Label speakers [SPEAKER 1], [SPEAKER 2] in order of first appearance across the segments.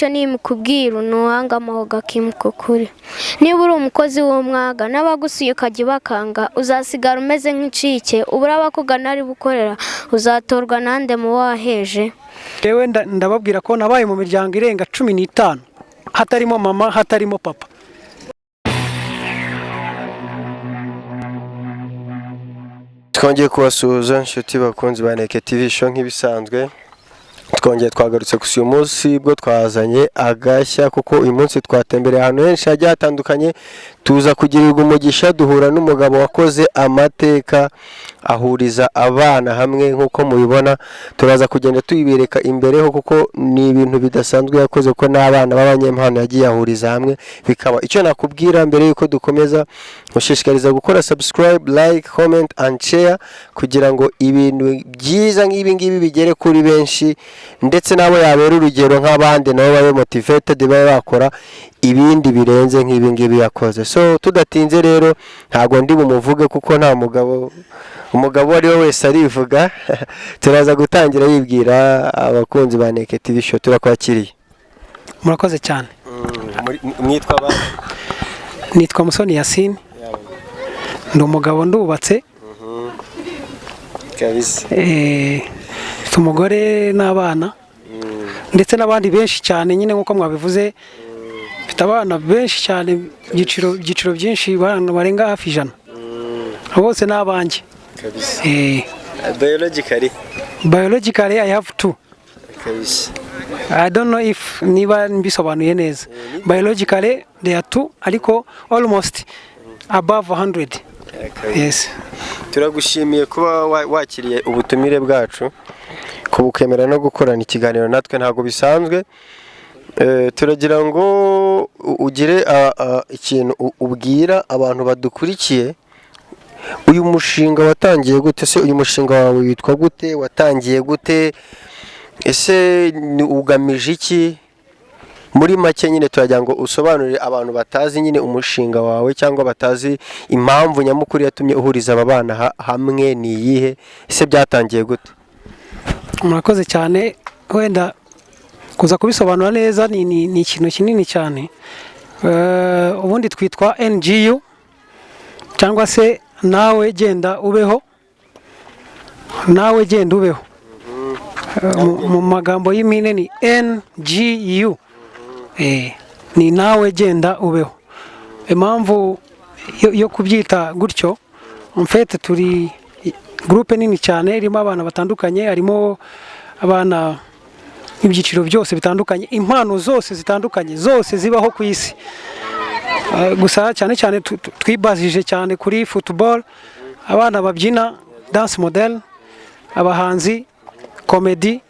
[SPEAKER 1] cyo nimukubwira unuhanga amahoga kimukukuri. Niba uri umukozi w'umwaga n'abagusuye ukajya bakanga, uzasigara umeze nk'icike, ubura abakugana ari bukorera, uzatorwa nande mu waheje.
[SPEAKER 2] Yewe ndababwira ko nabaye mu miryango irenga 15 hatarimo mama hatarimo papa.
[SPEAKER 3] Twongeye kubasuhuza inshuti bakunzi ba Neke TV show nk'ibisanzwe. Twongeye twagarutse ku uyu munsi bwo twazanye agashya kuko uyu munsi twatembereye ahantu henshi hagiye hatandukanye, tuza kugirirwa umugisha duhura n'umugabo wakoze amateka ahuriza abana hamwe nk'uko mubibona. Turaza kugenda tuyibereka imbereho kuko ni ibintu bidasanzwe yakoze ko n'abana b'abanyempano yagiye ahuriza hamwe. Bikaba icyo nakubwira mbere yuko dukomeza, ushishikariza gukora subscribe, like, comment and share kugira ngo ibintu byiza nk'ibi ngibi bigere kuri benshi, ndetse nabo yabera urugero nk'abandi nabo babe motivated babe bakora ibindi birenze nk'ibi ngibi yakoze. So tudatinze rero ntago ndi bumuvuge kuko nta umugabo ari we wese arivuga. Turaza gutangira yibwira abakunzi ba Neke TV show. Turakwakiriye.
[SPEAKER 2] Murakoze cyane.
[SPEAKER 3] Mwitwa ba?
[SPEAKER 2] Nitwa Musoni Yasine. Ndi umugabo ndubatse.
[SPEAKER 3] Kabisa.
[SPEAKER 2] Umugore n'abana ndetse n'abandi benshi cyane nyine nkuko mwabivuze. Mfite abana benshi cyane, igiciro byinshi, barenga hafi 100. Bose n'abanje.
[SPEAKER 3] Kabisa. Biologically
[SPEAKER 2] I have 2.
[SPEAKER 3] kabisa.
[SPEAKER 2] I don't know if niba mbisobanuye neza. Biologically they are 2 ariko almost above 100. Yes.
[SPEAKER 3] Turagushimiye kuba wakiriye ubutumire bwacu, kubukemera no gukorana ikiganiro natwe ntago bisanzwe. Turagira ngo ugire ikintu ubwira abantu badukurikiye. Uyu mushinga watangiye gute? Se uyu mushinga wawe witwa gute? Watangiye gute? Ese ugamije iki? Muri make nyine turagira ngo usobanurire abantu batazi nyine umushinga wawe cyangwa batazi impamvu nyamukuru yatumye uhuriza aba bana hamwe ni iyihe? Ese byatangiye gute?
[SPEAKER 2] Murakoze cyane. Wenda kuza kubisobanura neza ni ikintu kinini cyane. Ubundi twitwa NGU cyangwa se nawe genda ubeho. Nawe genda ubeho. Mu magambo y'impine ni NGU. Ni nawe genda ubeho. Impamvu yo kubyita gutyo, mfete turi groupe nini cyane irimo abana batandukanye, harimo abana ibyiciro byose bitandukanye, impano zose zitandukanye, zose zibaho ku isi. Gusa cyane cyane twibazije cyane kuri football, abana babyina, dance model, abahanzi, comedy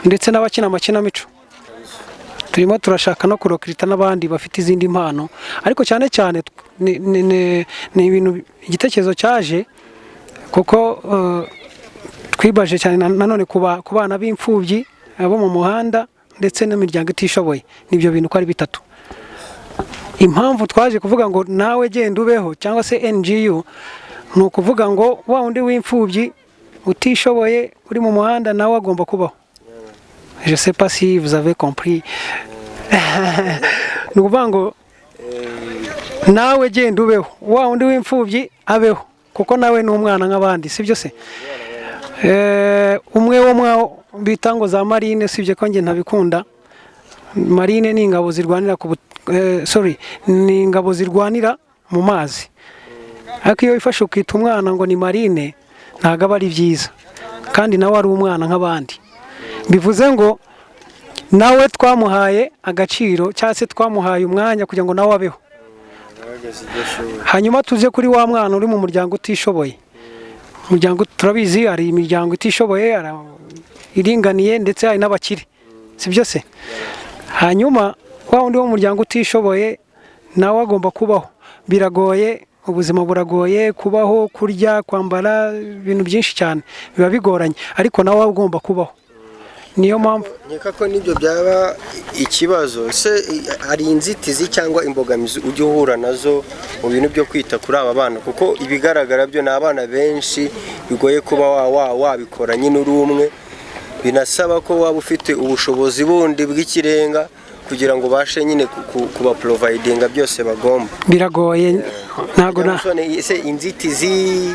[SPEAKER 2] ndetse n'abakina amakinamico. Turimo turashaka no kurokirita n'abandi bafite izindi mpano, ariko cyane cyane ni ibintu igitekerezo cyaje kuko twibaje cyane nanone ku bana b'imfubyi, abo mu muhanda ndetse n'imiryango itishoboye. Nibyo bintu ko ari 3. Impamvu twaje kuvuga ngo nawe genda ubeho cyangwa se NGU, ni ukuvuga ngo wa undi w'imfubyi utishoboye uri mu muhanda nawe agomba kubaho. Je sais pas si vous avez compris. Ni ukuvuga ngo nawe genda ubeho, wa undi w'imfubyi abeho kuko nawe ni umwana nk'abandi, sibyo se? Umwe wo bita ngo za marine, sibye ko nge ntabikunda. Marine ni ingabo zirwanira ni ingabo zirwanira mu mazi. Ariko iyo ifashe ukita umwana ngo ni marine ntago aba ari byiza, kandi nawe ari umwana nk'abandi. Bivuze ngo nawe twamuhaye agaciro cyangwa se twamuhaye umwanya kugira ngo nawe abeho. Hanyuma tuze kuri wa mwana uri mu muryango utishoboye. Umuryango turabizi hari imiryango itishoboye, iringaniye ndetse hari n'abakire, sibyo se? Hanyuma wa undi wo mu muryango utishoboye nawe agomba kubaho. Biragoye, ubuzima buragoye, kubaho, kurya, kwambara, ibintu byinshi cyane biba bigoranye, ariko nawe agomba kubaho. Niyo mpamvu
[SPEAKER 3] nkeka ko nibyo byaba ikibazo. Se ari inzitizi cyangwa imbogamizi ujye uhura nazo mu bintu byo kwita kuri aba bana? Kuko ibigaragara byo ni abana benshi bigoye kuba wabikora nyine uri umwe. binasaba ko waba ufite ubushobozi bundi bw'ikirenga kugira ngo ubashe nyine kuba providinga byose bagomba.
[SPEAKER 2] Biragoye ntago
[SPEAKER 3] ese inzitizi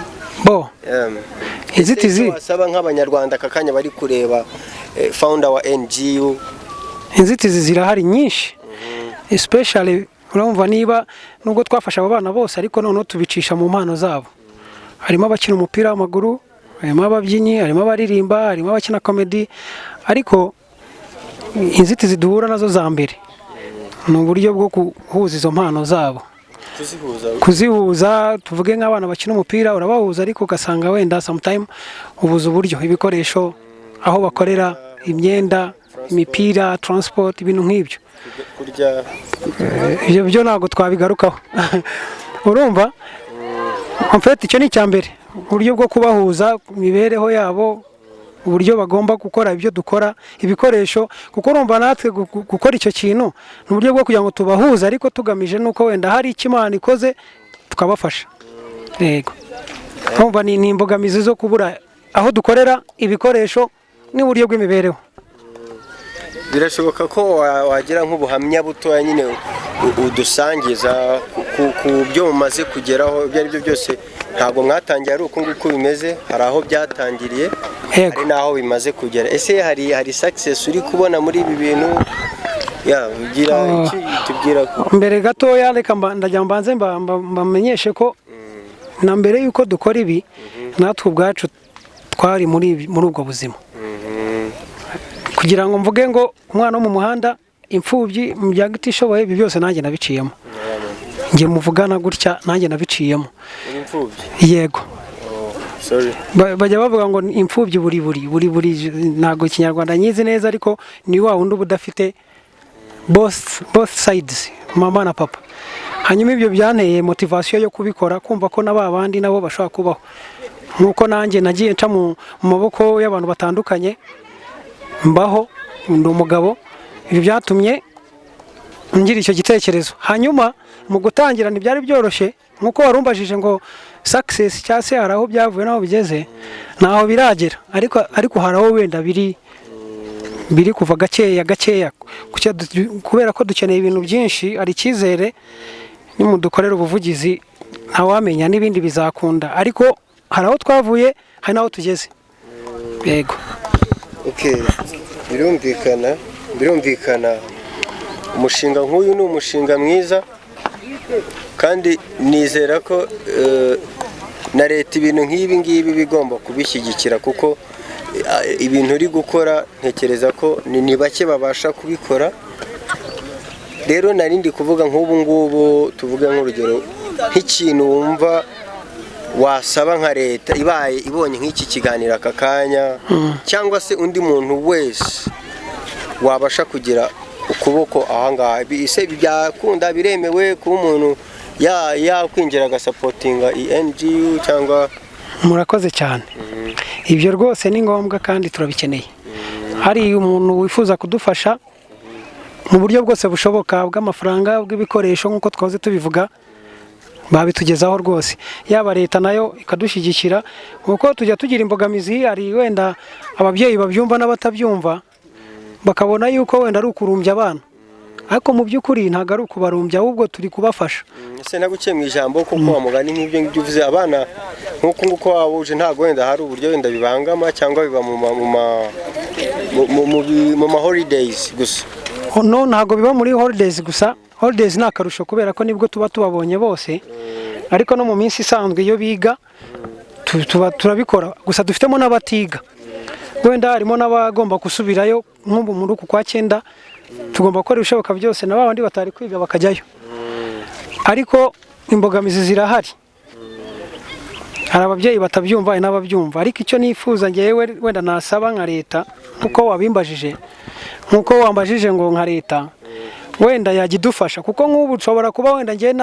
[SPEAKER 2] inzitizi
[SPEAKER 3] wasaba nk'abanyarwanda akakanya bari kureba founder wa NGU.
[SPEAKER 2] Inzitizi zirahari nyinshi, especially urumva niba nubwo twafasha abo bana bose ariko noneho tubicisha mu mpano zabo. Harimo abakina umupira w'amaguru, harimo ababyinnyi, harimo abaririmba, harimo abakina comedy, ariko inzitizi duhura nazo za mbere ni uburyo bwo kuhuza izo mpano zabo, kuzihuza. Tuvuge nk'abana bakina umupira urabahuza ariko ugasanga wenda sometime ubuza uburyo, ibikoresho, aho bakorera, imyenda, imipira, transport, ibintu nk'ibyo. Ibyo byo ntabwo twabigarukaho. Urumva en fait icyo ni icyambere, uburyo bwo kubahuza imibereho yabo, uburyo bagomba gukora ibyo dukora, ibikoresho, kuko urumva natwe gukora icyo kintu ni uburyo bwo kugira ngo tubahuze ariko tugamije nuko wenda hari Imana ikoze tukabafasha. Yego, urumva ni imbogamizi zo kubura aho dukorera, ibikoresho n'uburyo bw'imibereho.
[SPEAKER 3] Birashoboka ko wagira nk'ubuhamya butoya nyine udusangiza ku byo mumaze kugeraho. Ibyo ari byo byose ntabwo mwatangiye ari uko nguko bimeze, hari aho byatangiriye, hari n'aho bimaze kugera. Ese hari success uri kubona muri ibi bintu? Ugira iki tubwira ko
[SPEAKER 2] mbere gatoya, reka ndajya mbanze mbamenyeshe ko na mbere yuko dukora ibi natwe ubwacu twari muri ubwo buzima, kugira ngo mvuge ngo umwana wo mu muhanda, imfubyi, mu bya gitishoboye, ibi byose nanjye nabiciyemo. Ngiye muvugana gutya nanjye nabiciyemo. Yego. Bajya bavuga ngo imfubyi buri ntago Ikinyarwanda nyizi neza, ariko ni wa wundi budafite both sides, mama na papa. Hanyuma ibyo byanteye motivation yo kubikora, kumva ko n'abandi nabo bashobora kubaho nkuko nanjye nagiye nca mu maboko y'abantu batandukanye, mbaho ndi umugabo. Ibi byatumye ngira icyo gitekerezo. Hanyuma mu gutangira ntibyari byoroshye, nkuko warumbajije ngo success cyangwa se hari aho byavuye n'aho bigeze, naho biragera, ariko hari aho wenda biri kuva gakeya kubera ko dukeneye ibintu byinshi. Ari icyizere nimudukorera ubuvugizi ntawamenya n'ibindi bizakunda, ariko hari aho twavuye, hari n'aho tugeze. Yego. Birumvikana umushinga nk'uyu ni umushinga mwiza, kandi nizera ko na leta ibintu nk'ibi ngibi bigomba kubishyigikira, kuko ibintu uri gukora ntekereza ko ni bake babasha kubikora. Rero narindi kuvuga nk'ubu ngubu, tuvuge nk'urugero nk'ikintu wumva wasaba nka leta ibaye ibonye nk'iki kiganiro aka kanya, cyangwa se undi muntu wese wabasha kugira ukuboko ahangaha. Ise byakunda, biremewe kuba umuntu yakwinjira agasapotinga NGU cyangwa? Murakoze cyane. Ibyo rwose ni ngombwa kandi turabikeneye. Hari umuntu wifuza kudufasha mu buryo bwose bushoboka, bw'amafaranga, bw'ibikoresho, nk'uko twaze tubivuga, babitugezaho rwose. Yaba leta nayo ikadushyigikira, kuko tujya tugira imbogamizi. Hari wenda ababyeyi babyumva n'abatabyumva, bakabona yuko wenda ari ukurumbya abana, ariko mu by'ukuri ntabwo ari ukubarumbya, ahubwo turi kubafasha. Ese naguciye mu ijambo kuko wamugani nk'ibyo ngibyo uvuze, abana nk'uko wabuje ntabwo wenda hari uburyo wenda bibangama cyangwa biba mu ma holidays gusa? No, ntabwo biba muri holidays gusa. Holidays ni akarusho kubera ko nibwo tuba tubabonye bose, ariko no mu minsi isanzwe iyo biga turabikora. Gusa dufitemo n'abatiga, wenda harimo n'abagomba gusubirayo nk'ubu muri uku kwa 9, tugomba gukora ibishoboka byose na babandi batari kwiga bakajyayo, ariko imbogamizi zirahari. Hari ababyeyi batabyumva, hari n'ababyumva, ariko icyo nifuza ngewe wenda nasaba nka leta, kuko wabimbajije, nkuko wambajije ngo nka leta wenda yagidufasha, kuko nk'ubu ushobora kuba wenda ngewe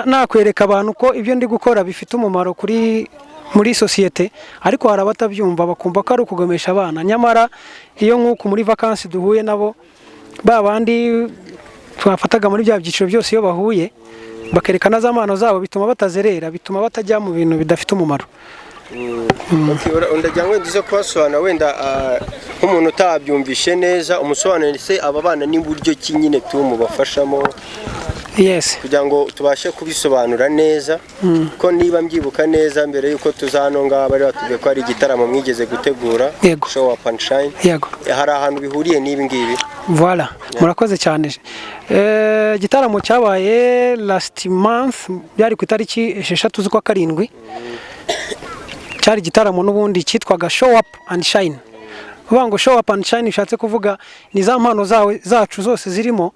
[SPEAKER 2] nakwereka abantu ko ibyo ndi gukora bifite umumaro muri sosiyete, ariko hari abatabyumva bakumva ko ari ukugomesha abana. Nyamara iyo nk'uko muri vacances duhuye nabo, babandi twafataga muri bya byiciro byose, iyo bahuye bakerekana za mpano zabo, bituma batazerera, bituma batajya mu bintu bidafite umumaro.
[SPEAKER 3] ndagira ngo ndize kubasobanura wenda nk'umuntu utabyumvishe neza umusobanurire se aba bana n'uburyo ki nyine mubafashamo
[SPEAKER 2] yes
[SPEAKER 3] kugira ngo tubashe kubisobanura neza ko niba mbyibuka neza mbere yuko tuzano ngaba bari batubwiye ko ari igitaramo mwigeze gutegura show up and shine
[SPEAKER 2] yego
[SPEAKER 3] hari ahantu bihuriye n'ibi ngibi
[SPEAKER 2] voilà murakoze cyane igitaramo cyabaye last month byari ku itariki 6 z'ukwa karindwi cyari igitaramo n'ubundi cyitwaga show up and shine uvuga ngo show up and shine bishatse kuvuga ni za mpano zacu zose zirimo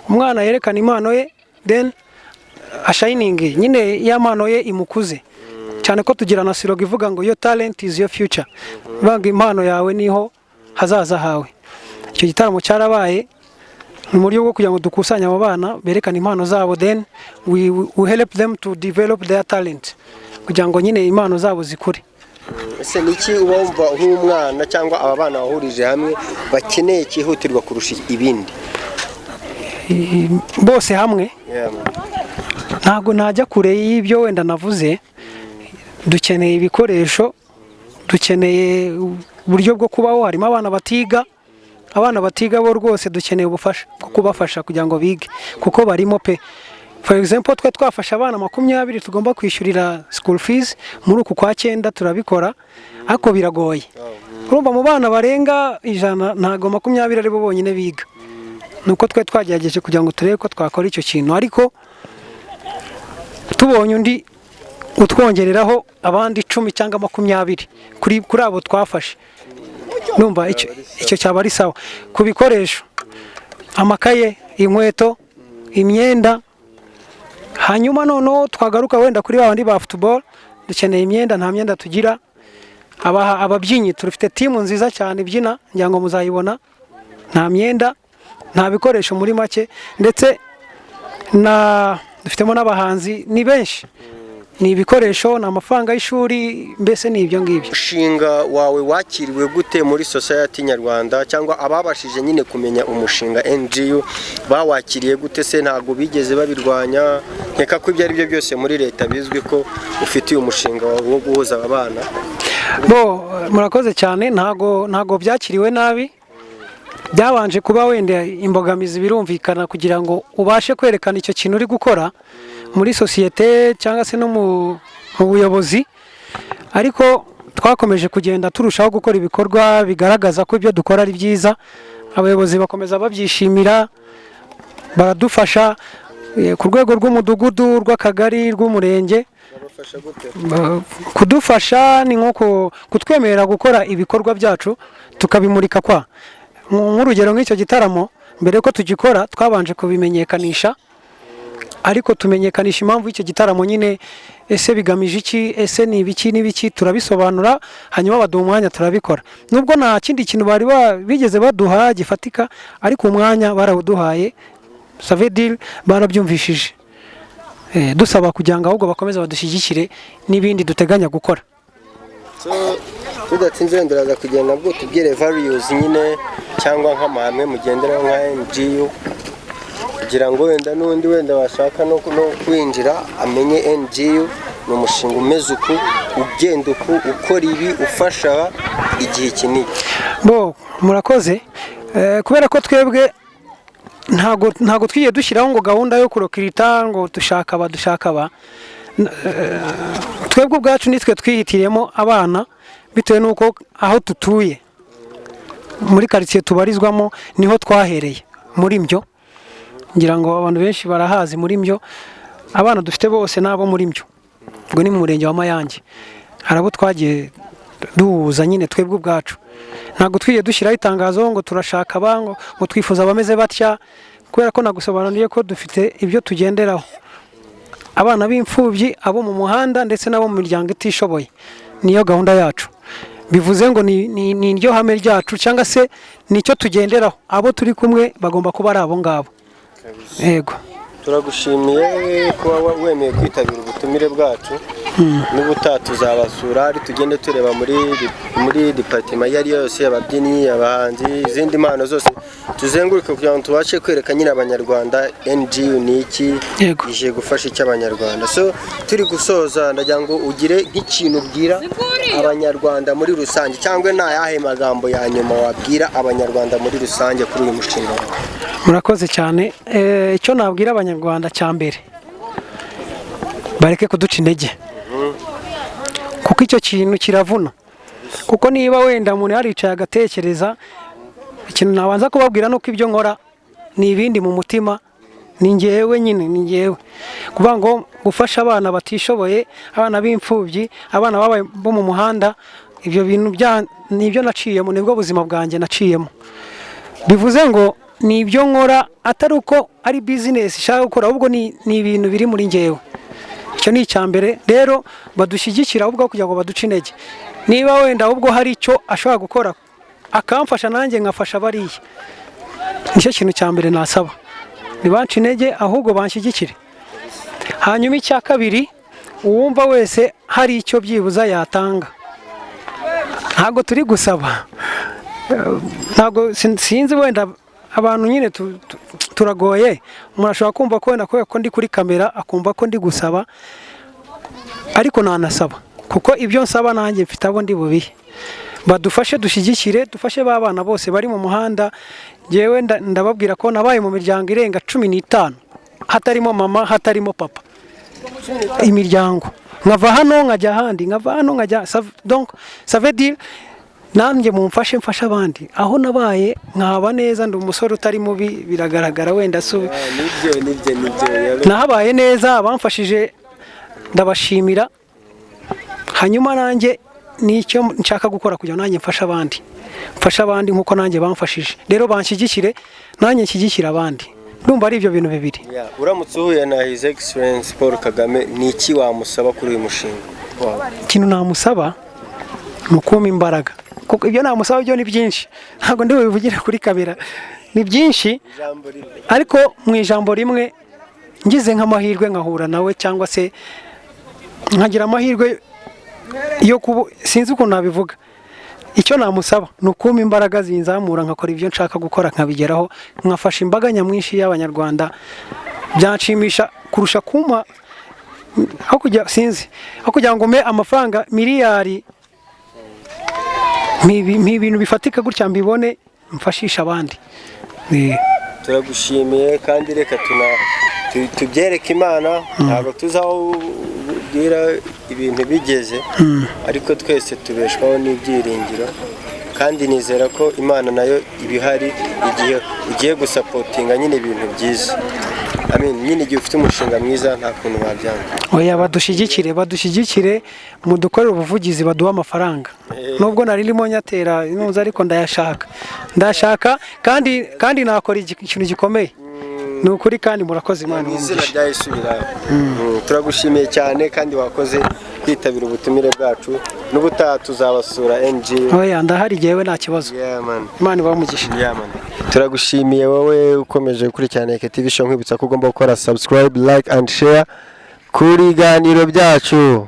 [SPEAKER 2] umwana yerekana impano ye then a shining nyine ya mpano ye imukuze cyane ko tugira na slogan ivuga ngo your talent is your future banga impano yawe niho hazaza hawe icyo gitaramo cyarabaye mu buryo bwo kugira ngo dukusanye abo bana berekana impano zabo then we help them to develop their talent kugira ngo nyine impano zabo zikure.
[SPEAKER 3] Ese niki ubumva nk'umwana cyangwa aba bana bahurije hamwe bakeneye cyihutirwa kurusha ibindi
[SPEAKER 2] bose hamwe ntago najya kure y'ibyo wenda navuze dukeneye ibikoresho dukeneye uburyo bwo kubaho harimo abana batiga bo rwose dukeneye ubufasha bwo kubafasha kugira ngo bige kuko barimo pe for example twe twafasha abana 20 tugomba kwishyurira school fees muri uku kwa 9 turabikora ariko biragoye urumva mu bana barenga 100 ntago 20 ari bo bonyine biga nuko twe twagerageje kugira ngo turebe ko twakora icyo kintu ariko tubonye undi utwongereraho abandi 10 cyangwa 20 kuri abo twafashe numva icyo cyaba ari sawa ku bikoresho amakaye inkweto imyenda hanyuma noneho twagaruka wenda kuri babandi ba football dukeneye imyenda nta myenda tugira ababyinyi turufite team nziza cyane ibyina ngira ngo muzayibona nta myenda nta bikoresho muri make ndetse dufitemo n'abahanzi ni benshi ni ibikoresho na amafaranga y'ishuri mbese ni ibyo ngibyo.
[SPEAKER 3] Umushinga wawe wakiriwe gute muri society nyarwanda cyangwa ababashije nyine kumenya umushinga NGO bawakiriye gute se ntago bigeze babirwanya nkeka ko ibyo ari byo byose muri leta bizwi ko ufitiye umushinga wo guhuza abana
[SPEAKER 2] murakoze cyane ntago byakiriwe nabi byabanje kuba wenda imbogamizi birumvikana kugira ngo ubashe kwerekana icyo kintu uri gukora muri societe cyangwa se no mu buyobozi ariko twakomeje kugenda turushaho gukora ibikorwa bigaragaza ko ibyo dukora ari byiza abayobozi bakomeza babyishimira baradufasha ku rwego rw'umudugudu rw'akagari rw'umurenge kudufasha ni nko kutwemerera gukora ibikorwa byacu tukabimurika nk'urugero nk'icyo gitaramo mbere ko tugikora twabanje kubimenyekanisha ariko tumenyekanisha impamvu y'icyo gitaramo nyine ese bigamije iki ese ni ibiki n'ibiki turabisobanura hanyuma baduha umwanya turabikora nubwo nta kindi kintu bari bigeze baduha gifatika ariko umwanya barawuduhaye savedil barabyumvishije dusaba kugira ngo ahubwo bakomeze badushyigikire n'ibindi duteganya gukora.
[SPEAKER 3] Tudatinze ndaraza kugenda nabwo tubwire values nyine cyangwa nk'amahame mugendera nka NGO kugira ngo wenda n'undi wenda bashaka no kwinjira amenye NGO ni umushinga umeze uku ugenda uku ukora ibi ufasha igihe kinini.
[SPEAKER 2] Murakoze kubera ko twebwe ntago twiye dushyiraho ngo gahunda yo kurokirita ngo dushaka aba twebwe ubwacu nitwe twihitiremo abana bitewe nuko aho tutuye muri quartier tubarizwamo niho twahereye muri mbyo ngira ngo abantu benshi barahazi muri mbyo abana dufite bose nabo muri mbyo ngo ni mu murenge wa Mayange harabo twagiye duhuza nyine twebwe ubwacu ntago twiye dushyiraho itangazo ngo turashaka abango ngo twifuza abameze batya kubera ko nagusobanuriye ko dufite ibyo tugenderaho abana b'imfubyi abo mu muhanda ndetse nabo mu miryango itishoboye niyo gahunda yacu bivuze ngo ni iryo hame ryacu cyangwa se nicyo tugenderaho abo turi kumwe bagomba kuba ari abo ngabo. Yego
[SPEAKER 3] turagushimiye kuba wemeye kwitabira ubutumire bwacu n'ubutaha tuzabasura ari tugende tureba muri departement iyo ari yo yose, ababyinnyi, abahanzi, izindi mpano zose tuzenguruke kugira ngo tubashe kwereka nyine abanyarwanda NGU ni iki, ije gufasha iki abanyarwanda. So turi gusoza ndagira ngo ugire nk'ikintu ubwira abanyarwanda muri rusange, cyangwa nta yahe magambo ya nyuma wabwira abanyarwanda muri rusange kuri uyu mushinga.
[SPEAKER 2] Murakoze cyane. Icyo nabwira abanyarwanda cya mbere, bareke kuduca intege, kuko icyo kintu kiravuna. Kuko niba wenda umuntu yaricaye agatekereza, ikintu nabanza kubabwira nuko ibyo nkora ni ibindi mu mutima, ni njyewe nyine, ni njyewe kuvuga ngo gufasha abana batishoboye, abana b'imfubyi, abana bo mu muhanda, ibyo bintu nibyo naciyemo, nibwo buzima bwanjye naciyemo. Bivuze ngo ni ibyo nkora, atari uko ari business ishaka gukora, ahubwo ni ibintu biri muri njyewe. Icyo ni icyambere. Rero badushyigikira ahubwo kugira ngo baduce intege. Niba wenda ahubwo hari icyo ashobora gukora akamfasha, nanjye nkafasha bariya, nicyo kintu cya mbere nasaba. Nibanca intege ahubwo banshyigikire. Hanyuma icya kabiri, uwumva wese hari icyo byibuza yatanga, ntabwo turi gusaba, ntabwo sinzi, wenda abantu nyine turagoye. Umuntu ashobora kumva ko wenda ko ndi kuri kamera akumva ko ndi gusaba, ariko nanasaba, kuko ibyo nsaba nanjye mfite abo ndi bubihe. Badufashe, dushyigikire, dufashe ba bana bose bari mu muhanda. Jewe ndababwira ko nabaye mu miryango irenga 15 hatarimo mama, hatarimo papa, imiryango. Nkava hano nkajya ahandi, nkava hano nkajya, donc ça veut dire nanjye mumfashe mfasha abandi. Aho nabaye nkaba neza, ndi umusore utari mubi, biragaragara wenda nibyo nahabaye neza. Abamfashije ndabashimira, hanyuma nanjye nicyo nshaka gukora kugira ngo nanjye mfasha abandi nkuko nanjye bamfashije. Rero banshyigikire, nanjye nshyigikira abandi. Ndumva ari ibyo bintu bibiri.
[SPEAKER 3] Uramutse uhuye na His Excellency Paul Kagame, ni iki wamusaba kuri uyu mushinga?
[SPEAKER 2] Ikintu namusaba ni ukumpa imbaraga, kuko ibyo namusaba byo ni byinshi, ntabwo ndi bubivugire kuri kamera, ni byinshi. Ariko mu ijambo rimwe, ngize nk'amahirwe nkahura nawe, cyangwa se nkagira amahirwe yo sinzi ukuntu nabivuga, icyo namusaba ni ukumpa imbaraga zinzamura, nkakora ibyo nshaka gukora, nkabigeraho, nkafasha imbaga nyamwinshi y'abanyarwanda. Byanshimisha kurusha kumpa, aho kugira ngo mpe amafaranga miliyari, ibintu bifatika gutya mbibone, mfashisha abandi.
[SPEAKER 3] Turagushimiye, kandi reka tubyereke Imana. Ntabwo tuzaho ubwira ibintu bigeze, ariko twese tubeshwaho n'ibyiringiro, kandi nizera ko Imana nayo ibihari igihe ugiye gusapotinga nyine ibintu byiza. Nyine igihe ufite umushinga mwiza, nta kuntu wabyanga.
[SPEAKER 2] Oya, badushyigikire, mudukorere ubuvugizi, baduha amafaranga. Nubwo nari ndimo nyatera inkunzi, ariko ndashaka kandi nakora ikintu gikomeye. Ni ukuri, kandi murakoze. Imana
[SPEAKER 3] izina rya Yesu biraho. Turagushimiye cyane, kandi wakoze kwitabira ubutumire bwacu. N'ubutaha tuzabasura NGU.
[SPEAKER 2] Oya, ndahari jewe, nta kibazo. Imana ibamugisha.
[SPEAKER 3] Turagushimiye wowe ukomeje gukurikirana Eke TV Show. Nkwibutsa ko ugomba gukora subscribe, like and share kuri ganiro byacu.